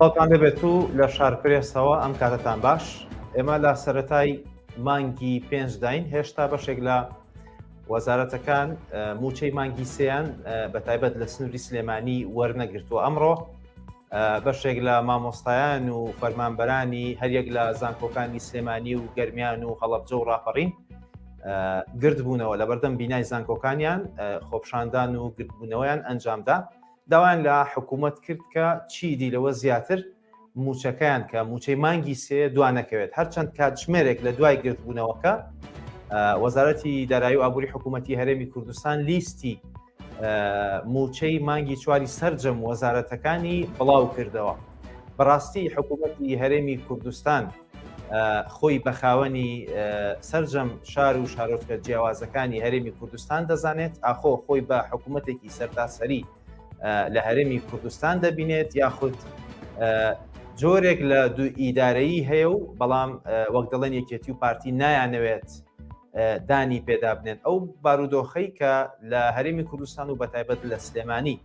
تاڵتان دەبێت و لە شارپرێسەوە ئەم کاتتان باش. ئێمە لە سەرەتای مانگی 5 داین هێشتا بەشێک لە وەزارەتەکان موچەی مانگی سێیان بە تایبەت لە سنووری سلێمانی وەرنەگرتووە. ئەمڕۆ بەشێک لە مامۆستایان و فەرمانبەرانی هەریەک لە زانکۆکانی سلێمانی و گەرمیان و هەڵەبجە و ڕاپەڕین گرد بوونەوە لە بەردەم بینای زانکۆکانیان خۆپشاندان و گرتبوونەوەیان ئەنجامدا. داوایان لە حکوومەت کرد کە چیدی لەوە زیاتر موچەکەیان کە موچەی مانگی سێ دوانەکەوێت. هەرچەند کاتژمێرێک لە دوای گرتبوونەوەکە وەزارەتی دارایی و ئابووری حکوومەتی هەرێمی کوردستان لیستی موچەی مانگی چواری سەرجەم وەزارەتەکانی بڵاو کردەوە. بەڕاستی حکوومەتی هەرێمی کوردستان خۆی بەخاوەنی سەرجەم شار و شارۆچکە جیاوازەکانی هەرێمی کوردستان دەزانێت، ئاخۆ خۆی بە حکوومەتێکی سەرتاسەری لە هەرێمی کوردستان دەبینێت، یاخود جۆرێک لە دوو ئیدارەیی هەیە و بەڵام وەک دەڵێن یەکێتی و پارتی نایانەوێت دانی پێدا بنێن. ئەو بارودۆخەی کە لە هەرێمی کوردستان و بەتایبەت لە سلێمانی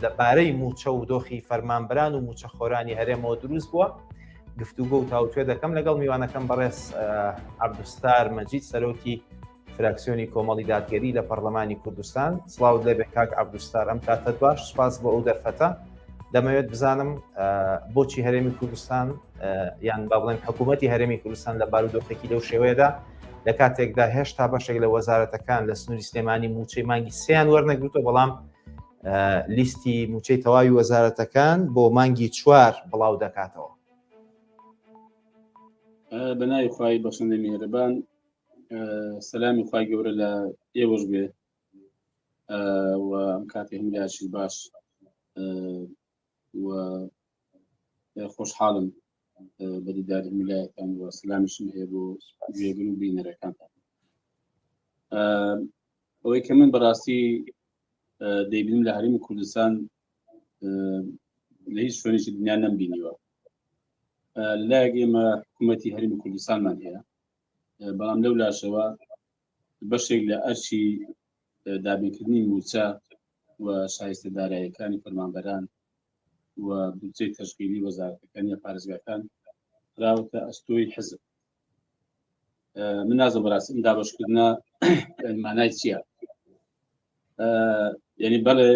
لە بارەی موچە و دۆخی فەرمانبەران و موچە خۆرانی هەرێمەوە دروست بووە، گفتوگۆ و تاوتوێ دەکەم لەگەڵ میوانەکەم بەڕێز عەبدوستار مەجید سەرۆکی فراکسیۆنی کۆمەڵی دادگەری لە پەرلەمانی کوردستان. سڵاو لێ بێ کاک عەبدوستار، ئەم کاتت باش، سپاس بۆ ئەو دەرفەتە. دەمەوێت بزانم بۆچی هەرێمی کوردستان یان با بڵێن حکوومەتی هەرێمی کوردستان لە بارودۆخێکی لەو شێوەیەدا لە کاتێکدا هێشتا بەشێک لە وەزارەتەکان لە سنووری سلێمانی موچەی مانگی سێیان وەرنەگرتووە، بەڵام لیستی موچەی تەواوی وەزارەتەکان بۆ مانگی 4 بڵاو دەکاتەوە. بەناوی خوای بەخشندەی میهرەبان، سەلامی خوای گەورە لە ئێوەش بێ و ئەم کاتی هەمولایەکی باش و خۆشحاڵم بە دیداری هەمولایەتان و سەلامیشم هەیە بۆ گوێبن و بینەرەکانتان. ئەوەی کە من بەڕاستی دەیبینم لە هەرێمی کوردستان لە هیچ شوێنێکی دنیا نەمبینیوە. لایەک ئێمە حکوومەتی هەرێمی کوردستانمان هەیە، بەڵام لەو لاشەوە بەشێک لە ئەرچی دابینکردنی موچە و شایستە داراییەکانی فەرمانبەران و بودجەی تەشکیلی وەزارەتەکان یا پارێزگاکان راوەتە ئەستۆی حزب. من نازم بەڕاستی ئەم دابەشکردنە مانای چییە؟ یعنی بەڵێ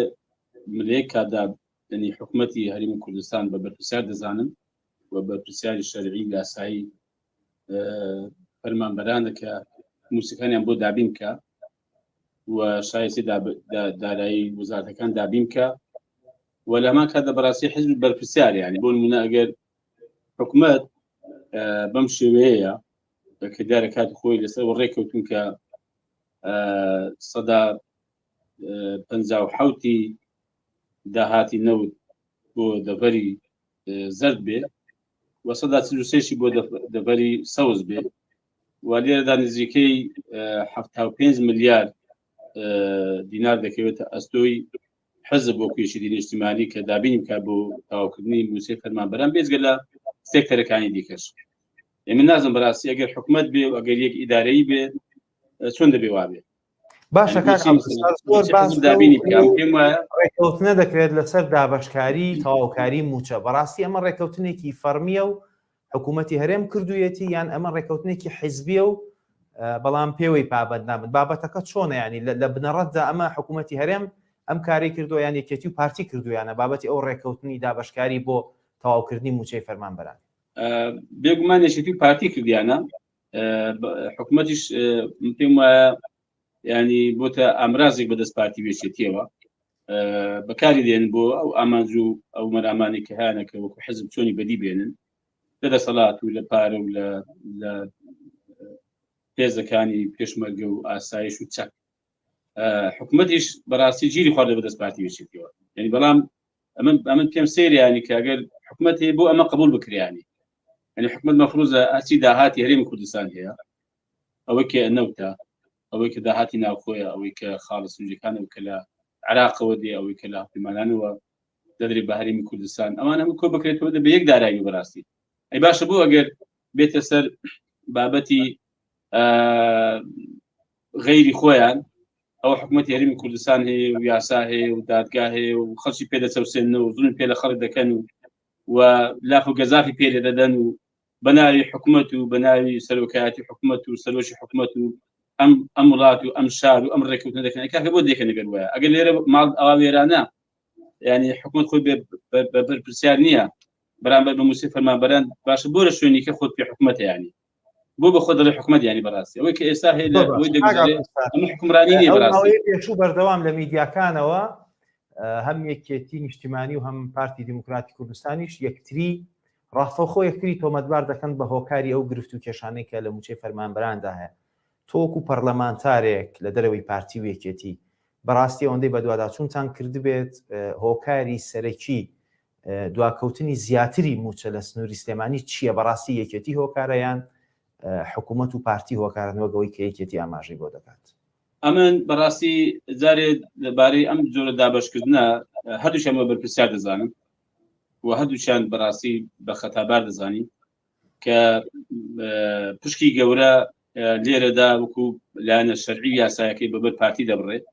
لە یەک کاتدا یعنی حکوومەتی هەرێمی کوردستان بە بەرپرسیار دەزانم و بەرپرسیاری شەرعی و یاسایی فەرمانبەرانە کە موچەکانیان بۆ دابین بکە و شایستی دارایی وەزارەتەکان دابین بکە و لە هەمان کاتدا بەڕاستی حزب بەرپرسیار، یعنی بۆ نمونە ئەگەر حکوومەت بەم شێوەیەیە کە دیارە کاتی خۆی لەسەر ڕێککەوتون کە سەدا 57 داهاتی نەوت بۆ دەڤەری زەرد بێ و سەدا 43 بۆ دەڤەری سەوز بێ و لێرەدا نزیکەی 75 ملیار دینار دەکەوێتە ئەستۆی حزب بۆ کوێشی نیشتیمانی کە دابینی بکە بۆ تاواکردنی موچەی فەرمانبەران بێجگە لە سێکتەرەکانی دیکەش. من نازم بەڕاستی ئەگەر حکوومەت بێ و ئەگەر یەک ئیدارەیی بێ چۆن دەبێ وابێ. باشە ڕێککەوتنە دەکرێت لەسەر دابەشکاری تەواوکاری موچە. بەڕاستی ئەمە ڕێککەوتنێکی فەرمیە و حکوومەتی هەرێم کردوویەتی یان ئەمە ڕێککەوتنێکی حیزبیە و بەڵام پێوەی پابەت نابن. بابەتەکە چۆنە؟ ینی لە بنەڕەتدا ئەمە حکوومەتی هەرێم ئەم کاری کردو یان یەکێتی و پارتی کردویانە بابەتی ئەو ڕێککەوتنی دابەشکاری بۆ تەواوکردنی موچەی فەرمانبەران؟ بێگومان یەکێتی و پارتی کردیانە، حکوومەتیش پێم وایە ینی بۆتە ئامرازێک بەدەست پارتی وێچێتیەوە بەکاری دێن بۆ ئەو ئامانج و ئەو مەرامانی کە هیانەکە وەکو حزب چۆنی بەدی بێنن لە دەسەڵات و لە پارە و لە پێزەکانی پێشمەرگە و ئاسایش و چەک. حکوومەتیش بەڕاستی گیری خواردە بەدەست پارتی وێچێتیەوە. یعنی بەڵام ئەمن پێم سێریانی کە ئەگەر حکوومەت هەیە بۆ ئەمە قبول بکریانی، یعنی حکوومەت مەفروضە ئەچی داهاتی هەرێمی کوردستان هەیە، ئەوەی کە نەوتە، ئەوەی کە داهاتی ناوخۆیە، ئەوەی کە خاڵە سنجەکانە کە لە عراقەوە دێ، ئەوەی کە لە هەڵپەیمانانەوە دەدرێت بە هەرێمی کوردستان، ئەمان هەموو کۆ بکرێتەوە بە یەک دارایی. بەڕاستی ئەی باشە بۆ ئەگەر بێتە سەر بابەتی غەیری خۆیان ئەو حکوومەتی هەرێمی کوردستان هەیە و یاسا هەیە و دادگا هەیە و خەڵکی پێدەچەوسێنەوە و زوڵم پێ لە خەڵک دەکەن و لاف و گەزافی پێ دەدەن و بە ناوی حکوومەت و بە ناوی سەرۆکایەتی حکوومەت و سەرۆشی حکوومەت و ئەم وڵات و ئەم شار و ئەم ڕێکوتنە دەکەن کاکە بۆ دێکە نەگەر وایە ئەگەر لێرە ماڵ ئەوا وێرانە ینی حکوومەت خۆی بەرپرسیار نییە بەرامبەر بە موسی فەرمانبەران باشە بۆ لە شوێنی کە خۆت پێ حکوومەتە ینی بۆ بە خۆ دەڵێ حکوومەت ینی بەڕاستی ئەوەی کە ئێستا هەیە لەوەی دەگوزارێت ئەمە حکومڕانی نییە بەڕاستی پێشوو بەردەوام لە میدیاکانەوە هەم یەکێتی نیشتیمانی و هەم پارتی دیموکراتی کوردستانیش یەکتری ڕاستەوخۆ یەکتری تۆمەتبار دەکەن بە هۆکاری ئەو گرفت و کێشانەی کە لە موچەی فەرمانبەراندا هەیە تۆکو پەرلەمانتارێک لە دەرەوەی پارتی و یەکێتی بەڕاستی ئەوەندەی بە دوواداچوونتان کردبێت هۆکاری سەرەکی دواکەوتنی زیاتری موچە لە سنووری سلێمانی چییە بەڕاستی یەکێتی هۆکارەیان حکوومەت و پارتی هۆکارنەوەگەوەی کە یەکێتی ئاماژەی بۆ دەکات ئەمن بەڕاستی جارێ لەبارەی ئەم جۆرە دابشکردنە هەردووشەمە بەرپرسیار دەزانم و هەردووچیان بەڕاستی بە خەتابار دەزانی کە پشکی گەورە لێرەدا وەکو لایەنە شەرعی یاسایەکەی بەبەر پارتی دەبڕێت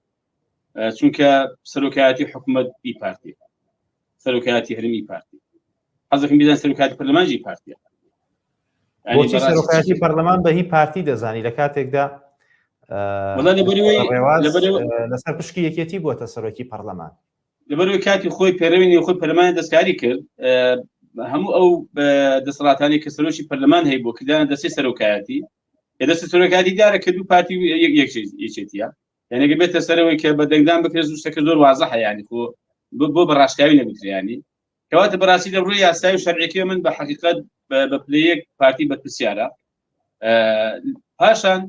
چونکە سەرۆکایەتی حکوومەت ئی پارتی سەرۆکایەتی هەرمی پارتی حەزەکەم بیزان سەرۆکایەتی پەرلەمانجی پارتیە بۆچی سەرۆکایەتی پەرلەمان بە هی پارتی دەزانی لە کاتێکدا لەسەر پشکی یەکێتی بووە سەرۆکی پەرلەمان لەبەرەوەی کاتی خۆی پێرەوینی خۆی پەرلەمانی دەستکاری کرد هەموو ئەو دەسەڵاتانی کە سەرۆکی پەرلەمان هەیە بۆ کردانە دەستی سەرۆکایەتی دەستی سەرۆکایەتی دارە کە دوو پارتی یەکێتیە یعنی بێتە سەرەوەی کە بە دەنگدان بکرێت شتێکە زۆر وازەحە ینی خۆ بۆ بەڕاشکاوی نەبتریانی کەواتە بەڕاستی لە ڕووی یاسایی و شەرعیەکەی من بە حەقیقەت بە پلەیەک پارتی بەرپرسیارە پاشان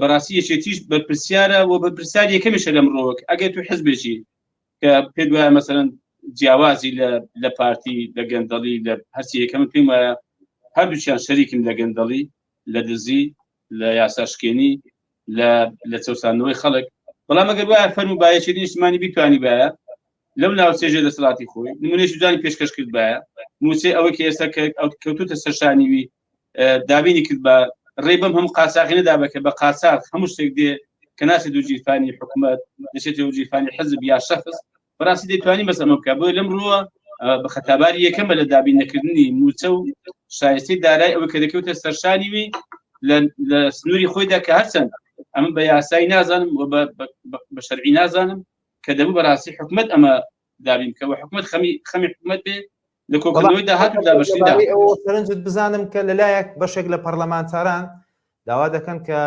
بەڕاستی یەکێتیش بەرپرسیارە و بەرپرسیار یەکەمیشە لە مرۆڤک ئەگەر تو حزبێکی کە پێ دوایە مەسەرەن جیاوازی لە پارتی لە گەندەڵی لە هەرچی یەکەم پێم وایە هەردووچیان شەریکن لە گەندەڵی لە دزی لە یاساشکێنی لە چەسانەوەی خەڵک بەڵام ئەگەر وایە فەرمو بایەکێتی نیشتمانی بیتوانی بایە لەو ناوچێژە دەسەڵاتی خۆی نمونێکی جوانی پێشکەش کرد بایە موسێ ئەوەی کە ئێستا کەوتوتە سەرشانیوی دابینی کرد بە ڕێبم هەموو قاچاقی نەدابکە بە قاچاق هەموو شتێک دێ کە ناچێت دوو جیرفانی حکوومەت دەچێت دوو جیرفانی حزب یا شەخص بەڕاستی دەیتوانی بەسەمە بکە بۆ لەم ڕووە بە خەتاباری یەکەمە لە دابینەکردنی موچە و شایستی دارای ئەوە کە دەکەوتە سەرشانیوی لە سنووری خۆیدا کە هەرچەند ئەمە بە یاسایی نازانم و بە شەرعی نازانم کە دەبوو بەڕاستی حکوومەت ئەمە دابین کەەوە حکوومەت خەمی حکوومەت بێ لە کۆکردنەوەی داهاتوو دابەشیدا سەرنجت بزانم کە لەلایەک بەشێک لە پەرلەمانتاران داوا دەکەن کە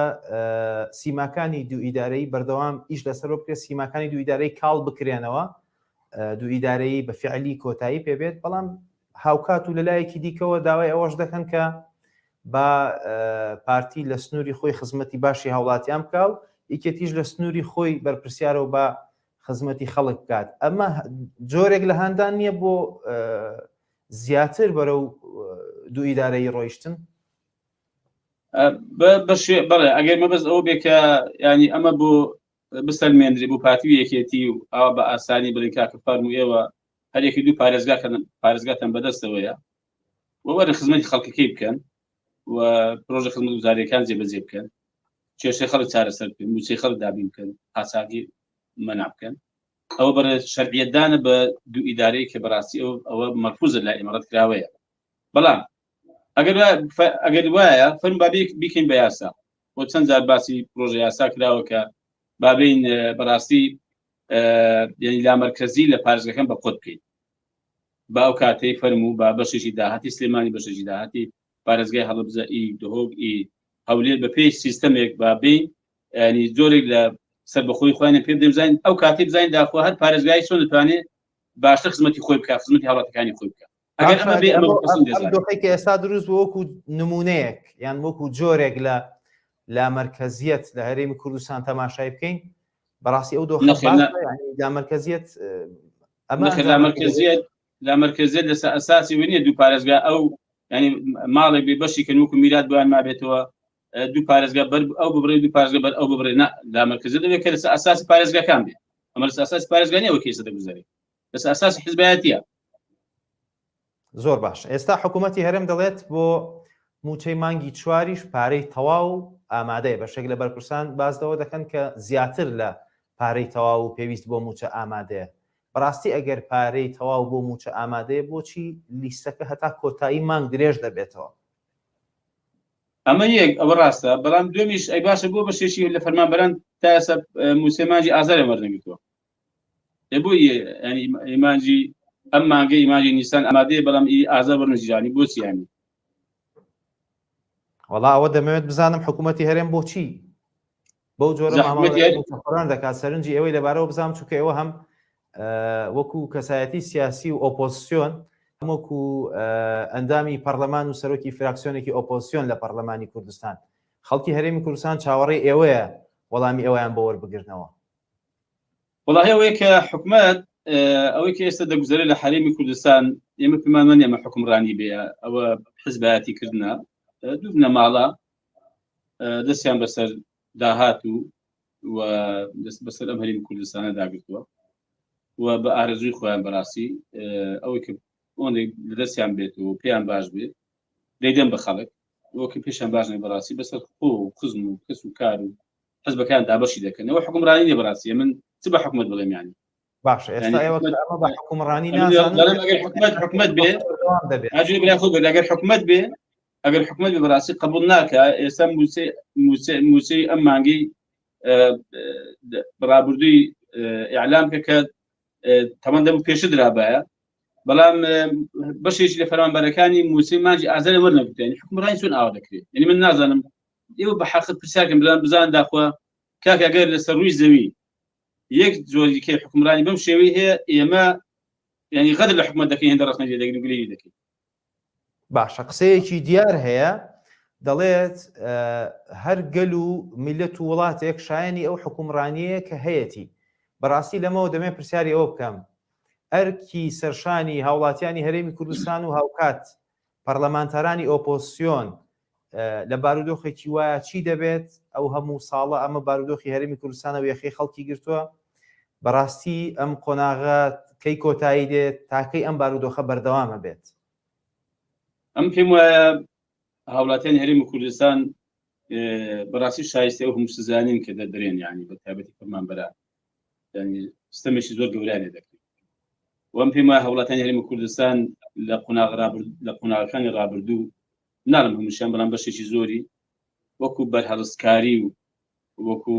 سیماکانی دوو ئیدارەی بەردەوام ئیش لەسەر بکرێت سیماکانی دوو ئیدارەی کاڵ بکرێنەوە دوو ئیدارەی بە فعلی کۆتایی پێبێت بەڵام هاوکات و لەلایەکی دیکەوە داوای ئەوەش دەکەن کە با پارتی لە سنووری خۆی خزمەتی باشی هاوڵاتیان بکە و یەکێتیش لە سنووری خۆی بەرپرسیارەوە بە خزمەتی خەڵک بکات ئەمە جۆرێک لە هەندان نییە بۆ زیاتر بەرەو دوو ئیدارەی ڕۆیشتن بەڵێ ئەگەر مەبەست ئەوە بێ کە ینی ئەمە بۆ بسەلمێنری بۆ پارتی یەکێتی و ئەوە بە ئاسانی بڵین کاکە فەرموو ئێوە هەرێکی دوو پارێزگاتان بەدەستەوەیە وەرە خزمەتی خەڵکەکەی بکەن و پرۆژە خزمەت گوزاریەکان جێبەجێ بکەن کێشەی خەڵک چارەسەر بکەن موچەی خەڵک دابین بکەن قاچاقی مەنع بکەن ئەوە بەرە شەرعیەتدانە بە دوو ئیدارەی کە بەڕاستی ئەوە مەرفوزە لە ئێمەڕەت کراوەیە بەڵام ئەگەر وایە فەرم بابێ بیکەین بە یاسا بۆ چەند جار باسی پرۆژە یاسا کراوە کە بابین بەڕاستی یعنی لامەرکەزی لە پارێزگەکەم بە خۆت بکەین با ئەو کاتەی فەرم و با بەشێکی داهاتی سلێمانی بەشێکی داهاتی پارێزگای هەڵبجە ئی دهۆک ئی هەولێر بە پێی سیستەمێک بابین ینی جۆرێک لە سەر بەخۆی خوێنە پێ دەبزین ئەو کاتی بزین داخۆ هەر پارێزگای چۆن دەتوانێت باشتر خزمەتی خۆی بکات خزمەتی هاوڵاتەکانی خۆی بکات دۆخێکی ئێستا دروست وەکو نمونەیەک یان وەکو جۆرێک لە مرکزیت لە هەرێمی کوردستان تەماشای بکەین بەڕاستی ئەو دۆخ مرکزیت لا مرکزیت لەسە ئەساسی وێنیە دوو پارێزگا ئەو ینی ماڵێک بێ بەشی کە وەکو میرات بۆیان مابێتەوە دوو پارێزگا بەر ئەو ببڕێ دوو پارێزگا بەر ئەو ببڕێ لا مرکزیت دەبێت کە لەسە ئەساسی پارێزگاکان بێ ئەمە لەسە ئەساسی پارێزگانیەوە کێسە دەگوزارێت لەسە ئەساسی حیزبایەتیە زۆر باش ئێستا حکوومەتی هەرێم دەڵێت بۆ موچەی مانگی چواریش پارەی تەواو ئامادەیە بەشێک لە بەرپرسان بازدەوە دەکەن کە زیاتر لە پارەی تەواو و پێویست بۆ موچە ئامادەیە. بەڕاستی ئەگەر پارەی تەواو بۆ موچە ئامادەیە بۆچی لیستەکە هەتا کۆتایی مانگ درێژ دەبێتەوە؟ ئەمە یەک ئەوە ڕاستە، بەڵام دومیش ئەی باشە بۆ بەشێکی لە فەرمانبەران تا ئێستا موسێمانجی ئازارە وەرنەگرتووە. بۆی ینی ئیمانجی ئەم مانگەی ئیمانجی نیسان ئامادەیە بەڵام ئازار وەرنەگیرانی بۆچی ینی؟ وەڵا ئەوە دەمەوێت بزانم حکوومەتی هەرێم بۆچی بەو جۆرە مامەڵەن دەکات سەرنجی ئەوەی لەبارەوە بزانم، چونکە ئێوە هەم وەکو کەسایەتی سیاسی و ئۆپۆزیسیۆن وەکو ئەندامی پەرلەمان و سەرۆکی فراکسیۆنێکی ئۆپۆزیسیۆن لە پەرلەمانی کوردستان، خەڵکی هەرێمی کوردستان چاوەڕێی ئێوەیە وەڵامی ئەویان بۆ وەربگرنەوە. وڵاهی ئەوەیە کە حکومەت ئەوەی کە ئێستا دەگوزارێت لە حرێمی کوردستان ئێمە پێمان ئێمە حکومڕانی بێ، ئەوە حزبایەتی کردنە دوو بنە ماڵە دەستیان بەسەر داهات و دەست بەسەر ئەم هەرێمی کوردستانە داگرتووە و بە ئارەزوی خۆیان بەڕاستی ئەوەی کە ئۆنێک لە دەستیان بێت و پێیان باش بێت دەیدەن بە خەڵک وەکە پێشیان باش نێ بەڕاستی بەسەر خۆ و خزم و کەس و کار و حزبەکان دابەشی دەکەنەوە حکومڕانی نیە بەڕاستی من چ بە حکومەت بڵێم ینی باشە ئێستا ئێوە بە حکومڕانی حکومەت بێ ئەگەر حکومەت بێ ئەگەر حکومەت بێ بەڕاستی قبول ناکە ئێستا موسەی ئەم مانگەی بەڕابردووی ئیعلام کە تەمەن دەبوو پێشە درابایە، بەڵام بەشێکی لە فەرمانبەرەکانی موسەی مانجی ئازارە وەرنەگرتووە. حکومڕانی چۆن ئاوا دەکرێت؟ ینی من نازانم ئێوە بە حەقت پرسیارکەم بزان داخوا کاک ئەگەر لەسەر ڕووی زەوی یەک جۆری کە حکومڕانی بەم شێوەی هەیە ئێمە ینی غەدر لە حکومەت دەکەین هێندە ڕەخنە دەگرین گلەی دەکەین. باشە قسەیەکی دیار هەیە دەڵێت هەر گەل و میلەت و وڵاتێک شایانی ئەو حکومڕانیەیە کە هەیەی. بەڕاستی لەمەوە دەمێ پرسیاری ئەوە بکەم ئەرکی سەرشانی هاوڵاتیانی هەرێمی کوردستان و هاوکات پەرلەمانتارانی ئۆپۆزیسیۆن لە بارودۆخێکی وایە چی دەبێت؟ ئەو هەموو ساڵە ئەمە بارودۆخی هەرێمی کوردستانە و یەخەی خەڵکی گرتووە. بەڕاستی ئەم قۆناغە کەی کۆتایی دێت تاکەی ئەم بارودۆخە بەردەوامە بێت؟ ئەم پێم وایە هاوڵاتیانی هەرێمی کوردستان بەڕاستی شایستە ئەو هەموو سزانین کە دەدرێن ینی بە تایبەتی فەرمانبەران ینی ستەمێکی زۆر گەورانێ دەکرێت. وەم پێم وایە هاوڵاتیانی هەرێمی کوردستان لە قۆناغەکانی ڕابردوو ناڵم هەمووشیان بەڵام بەشێکی زۆری وەکو بەرهەڵستکاری و وەکو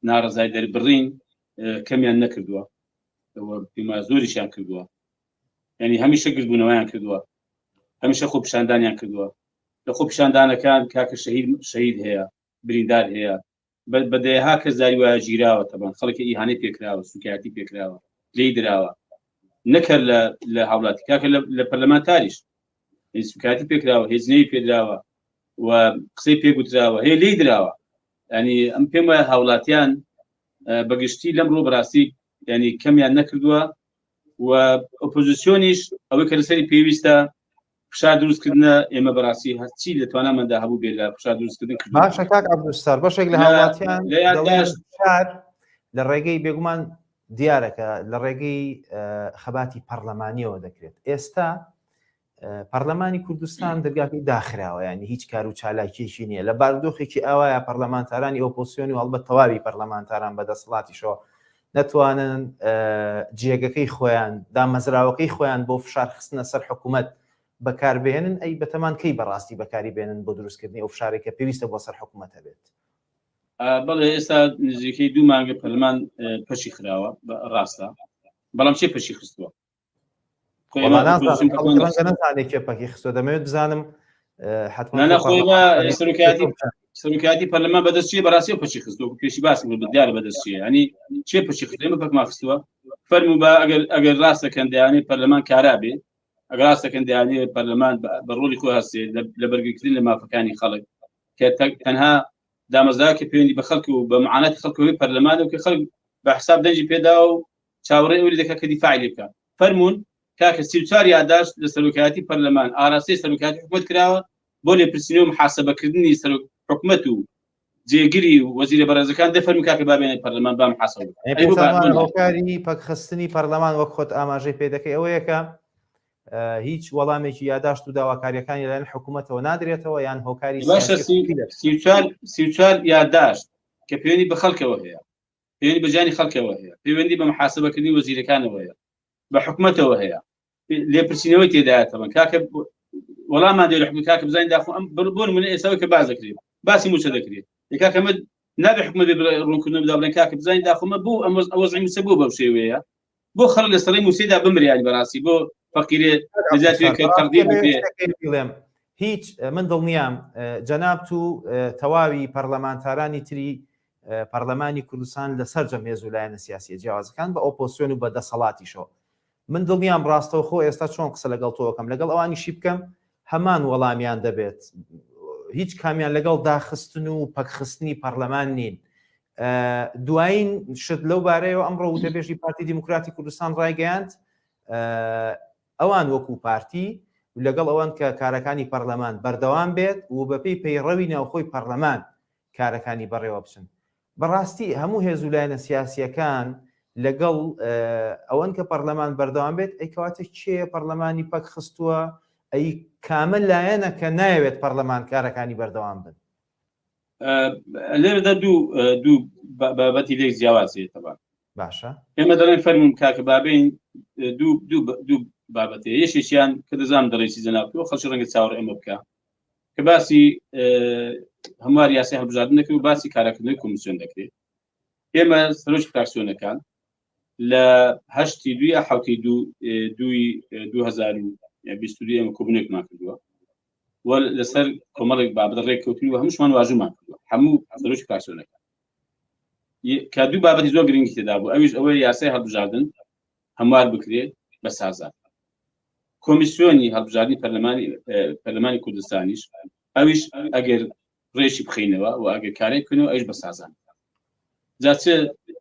ناڕزای دەربڕین کەمیان نەکردووە، پێما زۆریشیان کردووە، ینی هەمیشە گردبوونەوەیان کردووە، هەمیشە خۆ پیشاندانیان کردووە. لە خۆ پیشاندانەکان کاکە شەهید هەیە، بریندار هەیە، بەدەیەها کەس داری وایە گیراوە، تەبەن خەڵکی ئیهانەی پێکراوە، سوکایەتی پێکراوە، لێی دراوە، نەکرد لە هاوڵاتی کاکە لە پەرلەمانتاریش سوکایەتی پێکراوە، هێزنەی پێدراوە و قسەی پێگوتراوە، هەیە لێی دراوە. ینی ئەم پێم وایە هاوڵاتیان بەگشتی لەم ڕۆ بەڕاستی ینی کەمیان نەکردووە و ئۆپۆزیسیۆنیش ئەوەی کە لەسەری پێویستە فشار دروستکردنە ئێمە بەڕاستی هەرچی لە توانامەدا هەبوو بێت لە فشار دروستکردن کرد. باشە کاک عەبدولستار بەشێک لە هاوڵاتیان لە ڕێگەی بێگومان دیارەکە لە ڕێگەی خەباتی پەرلەمانیەوە دەکرێت. ئێستا پەرلەمانی کوردستان دەرگاکەی داخراوە، ینی هیچ کار و چالاکیێکی نییە لە بارودۆخێکی ئەوایە پەرلەمانتارانی ئۆپۆزیسیۆنی و هەڵبەت تەواوی پەرلەمانتاران بەدەسەڵاتیشەوە نەتوانن جێگەکەی خۆیان دامەزراوەکەی خۆیان بۆ فشار خستنە سەر حکوومەت بەکاربێنن. ئەی بەتەمان کەی بەڕاستی بەکاری بێنن بۆ دروستکردنی ئەو فشارێکە پێویستە بۆ سەر حکوومەتە بێت؟ بەڵێ ئێستا نزیکەی 2 مانگە پەرلەمان پەشی خراوە ڕاستە، بەڵام چێ پەشی خستووە؟ نازانێت پەکی خستووە. دەمەوێت بزانم سەرۆکایەتی پەرلەمان بەدەستچیە بەڕاستی پەشی خستووە پێشی باسی دیارە بەدەستچیە، ینی چێ پەشی خستووە؟ ئێمە پەکمان خستووە. فەرموو بە ئەگەر ڕاستەکەن دەیانێت پەرلەمان کارا بێ، ئەگەر ڕاستەکەن دەیانێت پەرلەمان بە ڕۆڵی خۆی هەستێت لە بەرگریکردن لە مافەکانی خەڵک کە تەنها دامەزراوە پەیوەندی بە خەڵک و بە معاناتی خەڵکەوەی پەرلەمانە و کە خەڵک بە حساب دەنجی پێدا و چاوەڕێی ئەوی دەکات کە دیفاعی لێ بکات. فەرموون کاکە 34 یادداشت لە سەرۆکایەتی پەرلەمان ئاراستەی سەرۆکایەتی حکومەت کراوە بۆ لێپرسینەوە و محاسەبەکردنی حکومەت و جێگیری و وەزیرە بەڕێزەکان دەفەرمی کاکە بابێنێت پەرلەمان با محاسەبە بکات. هۆکاری پەکخستنی پەرلەمان وەک خۆت ئاماژەی پێ دەکەی ئەوەیەکە هیچ وەڵامێکی یادداشت و داواکاریەکانی لەلایەن حکوومەتەوە نادرێتەوە یان هۆکاری 34 یادداشت کە پەیوەندی بە خەڵکەوە هەیە، پەیوەندی بەجانی خەڵکەوە هەیە، پەیوەندی بە محاسبەکردنی وەزیرەکانەوە هەیە، بە حکوومەتەوە هەیە، لێپرسینەوەی تێدایەتەوە کاکە وەڵامان دێ لە حکومەت کاکە بزانین داخۆ ئەم بۆ نمونە ئێستاەوەی کە باز دەکرێت باسی موچە دەکرێت کاکە ئەمە نابێ حکومەت ڕوونکردن بدا بڵێن کاکە بزانین داخۆمە بۆ ئەم وەزعی موچە بۆ بەو شێوەیە بۆ خەڵک لە سەرەی موسێدا بمریانی بەڕاستی بۆ فەقیرێ نەجاتوێت کە تەقدیر بکرێت. هیچ من دڵنیام جەناب تو تەواوی پەرلەمانتارانی تری پەرلەمانی کوردستان لەسەر جەمێز و لایەنە سیاسی جیاوازەکان بە ئۆپۆزیسیۆن و بە دەسەڵاتیشەوە من دڵنیام ڕاستەوە خۆ ئێستا چۆن قسە لەگەڵ تۆکەم لەگەڵ ئەوانیشی بکەم هەمان وەڵامیان دەبێت هیچ کامیان لەگەڵ داخستن و پەکخستنی پەرلەمان نین. دوایین شت لەو بارەیەوە ئەمڕۆ وتەبێژی پارتی دیموکراتی کوردستان ڕایگەیاند ئەوان وەکو پارتی لەگەڵ ئەوان کە کارەکانی پەرلەمان بەردەوام بێت و بەپێی پەیڕەوی ناوخۆی پەرلەمان کارەکانی بەڕێوە بچن. بەڕاستی هەموو هێزولایەنە سیاسیەکان لەگەڵ ئەوەن کە پەرلەمان بەردەوام بێت ئەیکەواتە چێ پەرلەمانی پەک خستووە ئەی کامە لایەنە کە نایەوێت پەرلەمان کارەکانی بەردەوام بن. لێرەدا دوو بابەتی لێک جیاوازێتەوە باشە ئێمە دەڵێن فەرموون کاکە بابین دوو بابەتێ یەشێکیان کە دەزانم دەڕێکی جەنابەوە خەڵکی ڕەنگە چاوەڕێ ئێمە بکە کە باسی هەموار یاسی هەڵبژاردن دەکرێت و باسی کارەکردنەوەی کۆمیسیۆن دەکرێت. ئێمە سەرۆکی فراکسیۆنەکان لە 2022 ئێمە کۆبوونێکمان کردووە و لەسەر کۆمەڵێک بابەت ڕێککەوتنی و هەمووشمان واژومان کردووە هەموو سەرۆکی فراکسیۆنەکان کە دوو بابەتی زۆر گرنگی تێدا بوو ئەویش ئەوەی یاسای هەڵبژاردن هەموار بکرێت بە سازان. کۆمیسیۆنی هەڵبژاردنی پەرلەمانی کوردستانیش ئەویش ئەگەر ڕێشی بخینەوە و ئەگەر کارێک بکەنەوە ئەویش بە سازان جاچە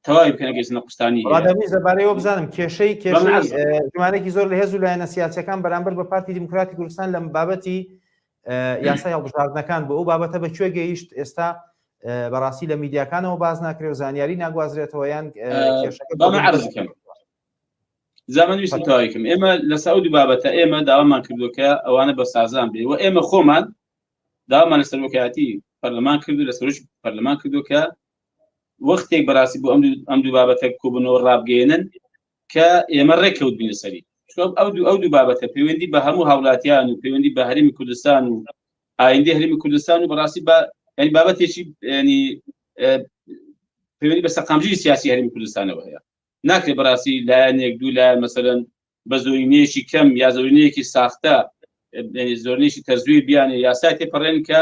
تەواوی بکەنە گەیشتنە قوستانی زەبارەیەوە بزانم کێشەی ژمارەی زۆر لە هێز و لایەنە سیاسیەکان بەرامبەر بە پارتی دیموکراتی کوردستان لەم بابەتی یاسای هەڵبژاردنەکان بۆ ئەو بابەتە بەکوێ گەیشت ئێستا بەڕاستی لە میدیاکانەوە باز ناکرێت و زانیاری ناگوازرێتەوە یان کێشەکە زامانویستم تاوایکم ئێمە لە سەعودی بابەتە ئێمە داوامان کردو کە ئەوانە بە سازان بێ و ئێمە خۆمان داوامان لە سەرۆکایەتی پەرلەمان کردو لە سەرۆکی پەرلەمان کردو کە وەختێک بەڕاستی بۆ ئەم دوو بابەتە کۆبوونەوە ڕابگەێنن کە ئێمە ڕێککەوت بینە سەری ئەو دوو بابەتە پەیوەندی بە هەموو هاوڵاتیان و پەیوەندی بە هەرێمی کوردستان و ئایندەی هەرێمی کوردستان و بەڕاستی بە ینی بابەتێکی ینی پەیوەندی بە سەقامژی سیاسی هەرێمی کوردستانەوە هەیە ناکرێت بەڕاستی لایەنێک دوو لایەن مەسەلەن بە زۆرینەیەکی کەم یا زۆرینەیەکی ساختە زۆرینەیەکی تەرزوی بیانێ یاسای تێپەڕێن کە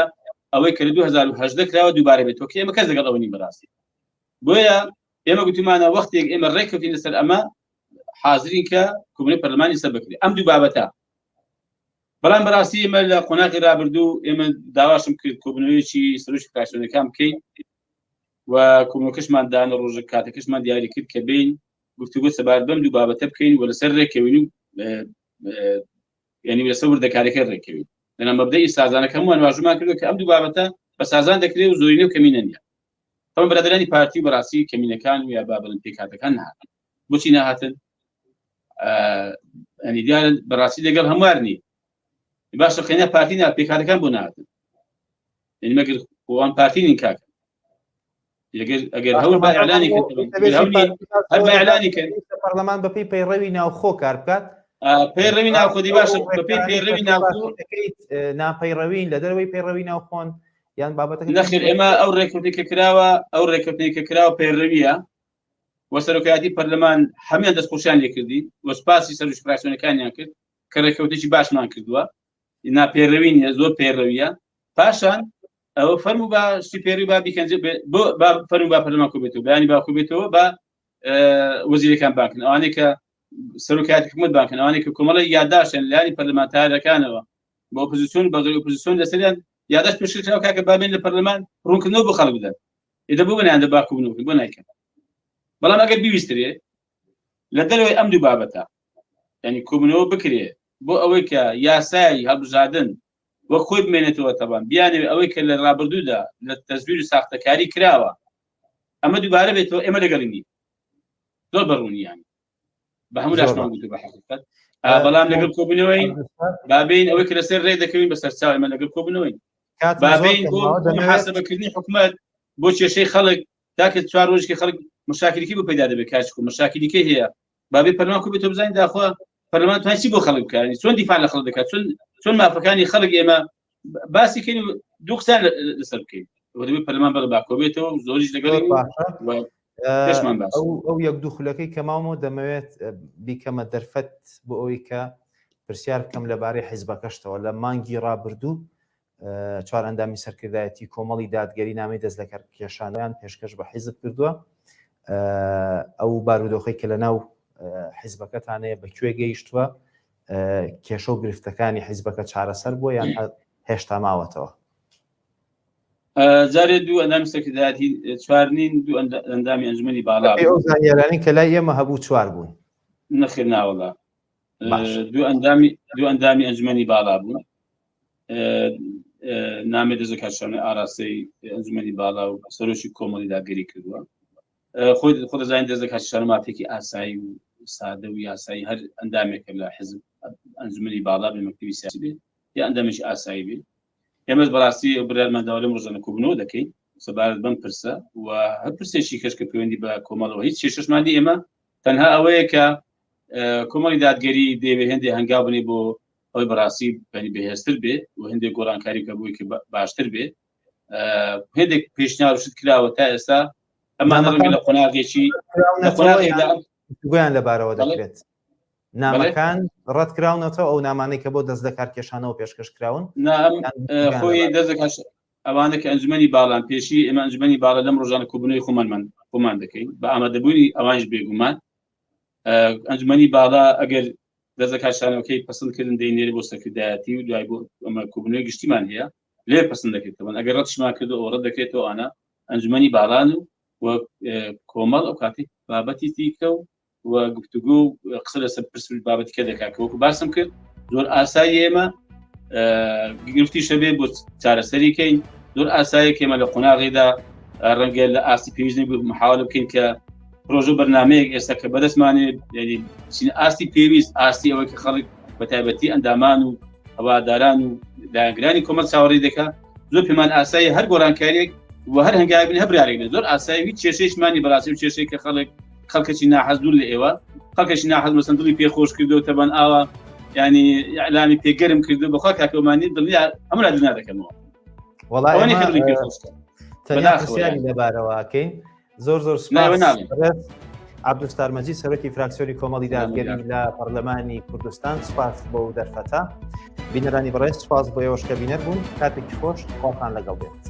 ئەوەی کە لە 2018 کراوە دووبارە بێتەوە کە ئێمە کەس لەگەڵ ئەوە نین بەڕاستی بۆیە ئێمە گوتمانە وەختێک ئێمە ڕێککەوتین لەسەر ئەمە حاضرین کە کۆبوونەوەی پەرلەمانی سەر بکرێت ئەم دوو بابەتە. بەڵام بەڕاستی ئێمە لە قۆناغی ڕابردوو ئێمە داواشم کرد کۆبوونەوەیەکی سەرۆکی فراکسیۆنەکان بکەین و کۆبوونەوەکەشمان دانا ڕۆژە کاتەکەشمان دیاری کرد کە بین گفتوگۆ سەبارەت بەم دوو بابەتە بکەین و لەسەر ڕێککەوین و ینی لەسەر وردەکاریەکە ڕێککەوین لەنام مەبدەی سازانەکە هەمووان واژومان کردو کە ئەم دوو بابەتە بە سازان دەکرێت و زۆرینە و کەمینە نیە. ئەمە بەرادەرانی پارتی بەڕاستی کەمینەکان و یا بابڵن پێکاتەکان نهاتن بۆچی نهاتن ئەنی دیارن بەڕاستی لەگەڵ هەموارنی باشە خێنە پارتی نا پێکاتەکان بۆ نهاتن یعنی مەگەر خۆوان پارتی نین کاکە ئەگەر هەول بە ئیعلانی هەر بە ئیعلانی کرد پەرلەمان بەپێی پەیڕەوی ناوخۆ کار بکات پەیڕەوی ناوخۆ باشە بەپێی پەیڕەوی ناوخۆ ناپەیڕەوین لە دەرەوەی پەیڕەوی ناوخۆن یان بابەتەکە نەخێر ئێمە ئەو ڕێککەوتنی کە کراوە ئەو ڕێککەوتنی کە کراوە پەیڕەویە و سەرۆکایەتی پەرلەمان هەمیان دەستخۆشیان لێ کردی و سپاسی سەرۆکی فراکسیۆنەکانیان کرد کە ڕێککەوتێکی باشمان کردووە ناپەیڕەوی نیە زۆر پەیڕەویە پاشان ئەوە فەرموو بە شتی پێڕووی با بیکەنجێ بۆ فەرموو با پەرلەمان کوبێتەوە بەیانی باکو بێتەوە بە وەزیرەکان بانکن ئەوانەی کە سەرۆکایەتی حکومەت بانکن ئەوانەی کە کۆمەڵی یادداشتن لایانی پەرلەمانتارەکانەوە بە ئۆپۆزیسیۆن و بەغێر ئۆپۆزیسیۆن لەسەریان یادداشت پێشکراوە کاکە بابێن لە پەرلەمان ڕوونکردنەوە بۆ خەڵک بدەن ئێدە بۆ بنیان دەباکو بنووکن بۆ نایکەن بەڵام ئەگەر بیویسترێ لە دەرەوەی ئەم دوو بابەتە ینی کۆبوونەوە بکرێ بۆ ئەوەی کە یاسای هەڵبژاردن وەک خۆی بمێنێتەوە تەبان بیانێ ئەوەی کە لە ڕابردوودا لە تەزویر و ساختەکاری کراوە ئەمە دووبارە بێتەوە ئێمە لەگەڵینی زۆر بەڕوونیانی بە هەموو داشمان گوتو بە حقیقەت بەڵام لەگەڵ کۆبوونەوەی بابین ئەوەی کە لەسەر ڕێ دەکەوین بەسەر چاو ئێمە لەگەڵ کۆبوونەوەی بابین بۆ محاسبەکردنی حکومەت بۆ کێشەی خەڵک تاکە 4 ڕۆژێکی خەڵک مشاکلێکی بۆ پەیدا دەبێت کاچکو مشاکلێکی هەیە بابێ پەرلەمان کو بێتە بزانین داخوا پەرلەمان توانسی بۆ خەڵک بکات چۆن دیفاع لە خەڵک دەکات چۆن مافەکانی خەڵک ئێمە باسی کەین دوو قسان لەسەر بکەین دەبێت پەرلەمان بەڵێ باکۆ بێتەوە زۆریش لەگەڵ ئەو یەک دوو خولەکەی کە ماوەوە دەمەوێت بیکەمە دەرفەت بۆ ئەوەی کە پرسیار بکەم لەبارەی حیزبەکەشتەوە لە مانگی ڕابردوو 4 ئەندامی سەرکردایەتی کۆمەڵی دادگەری نامی دەست لە کێشانیان پێشکەش بە حیزب کردووە ئەو بارودۆخی کە لە ناو حیزبەکەتانەیە بەکوێ گەیشتووە کێشە و گرفتەکانی حیزبەکە چارەسەر بووە یان هێشتا ماوەتەوە جارێ دوو ئەندامی سەرکردایەتی چوارنین دوو ئەندامی ئەنجومەنی باڵا ئەو زانیارانی کە لای ئێمە هەبوو 4 بوون نەخێر ناوەڵا دوو ئەندامی ئەنجومەنی باڵا بوون نامێ دەست لە کارشانەی ئاراستەی ئەنجومەنی باڵا و سەرۆکی کۆمەڵی داگەری کردووە خۆ دەزانین دەست لە کارشانە مافێکی ئاسایی و سادە و یاسایی هەر ئەندامێکە لە حیزب ئەنجومەنی باڵا بێ مەکتەبی سیاسی بێت یا ئەندامێکی ئاسایی بێت ئێمە بەڕاستی برارمەنداوە لەم ڕۆژانە کوبنەوە دەکەین سەبارەت بەم پرسە و هەر پرسێکی کەش کە پەیوەندی بە کۆمەڵەوە هیچ کێشەشماندی ئێمە تەنها ئەوەیە کە کۆمەڵی دادگەری دەیەوێت هێندێک هەنگاو بنێ بۆ ئەوەی بەڕاستی بەنی بەهێزتر بێ و هێندێک گۆڕانکاری کە بووی کە باشتر بێ هێندێک پێشنیار وشت کراوە تا ئێستا ئەمانە ڕەنگە لە قۆناغێکی گویان لەبارەوە دەکرێت نامەکان ڕەت کراونەوە ئەو نامانەی کە بۆ دەست لە کارکێشانەوە پێشکەش کراون خۆی دەست ئەوانە کە ئەنجومەنی باڵان پێشی ئێمە ئەنجومەنی باڵە لەم ڕۆژانە کوبنەوەی خۆمان دەکەین بە ئامادەبوونی ئەوانش بێگومان ئەنجومەنی باڵا ئەگەر دەست لە کارشانەوەکەی پەسەندکردن دەینێری بۆ سەرکردایەتی و دوای بۆ ئەمە کوبنەوەی گشتیمان هەیە لێ پەسەند دەکرێتەوە ئەگەر ڕەتشمان کردو ئەو ڕەت دەکرێتەوە ئەنا ئەنجومەنی باڵان و کۆمەڵ ئەو کاتی بابەتی دیکە و گفتوگو قسە لەسەر پرس بابەتی کە دەکات کە وەکو باسم کرد زۆر ئاسایی ئێمە گرفتی شەبێ بۆ چارەسەریکەین زۆر ئاسایی کێمە لە قۆناغیدا ڕەنگە لە ئاستی پێویستنی محاولە بکەین کە پرۆژە بەرنامەیەک ئێستا کە بەدەستمانێ ئاستی پێویست ئاستی ئەوەی کە خەڵک بە تایبەتی ئەندامان و هەواداران و داگرانی کۆمەڵ چاوەڕێی دەکات زۆر پێمان ئاسایی هەر گۆڕانکاریێک و هەر هەنگاوی هەر برارێک زۆر ئاسایی هیچ کێشەیەکمانی بەڕاستی و کێشەیە کە خەڵکەی ناحەز دوور لە ئێوە خەڵکەشی ناحەز مەسەن دڵی پێخۆش کردو تەبەن ئاوا ینی ئەعلامی پێگەرم کردو بەخوا کاکەمانی دڵیا هەموو دنا دەکەمەوە وەڵای تەنیا پرسیاری لەبارەوەکەین زۆر سپاس عەبدولستار مەجید سەرۆکی فراکسیۆنی کۆمەڵی دادگەری لە پەرلەمانی کوردستان سپاس بۆ دەرفەتە بینەرانی بەڕێز سپاس بۆ ئێوەش کە بینەر بوون کاتێکی خۆش خۆتان لەگەڵ بێت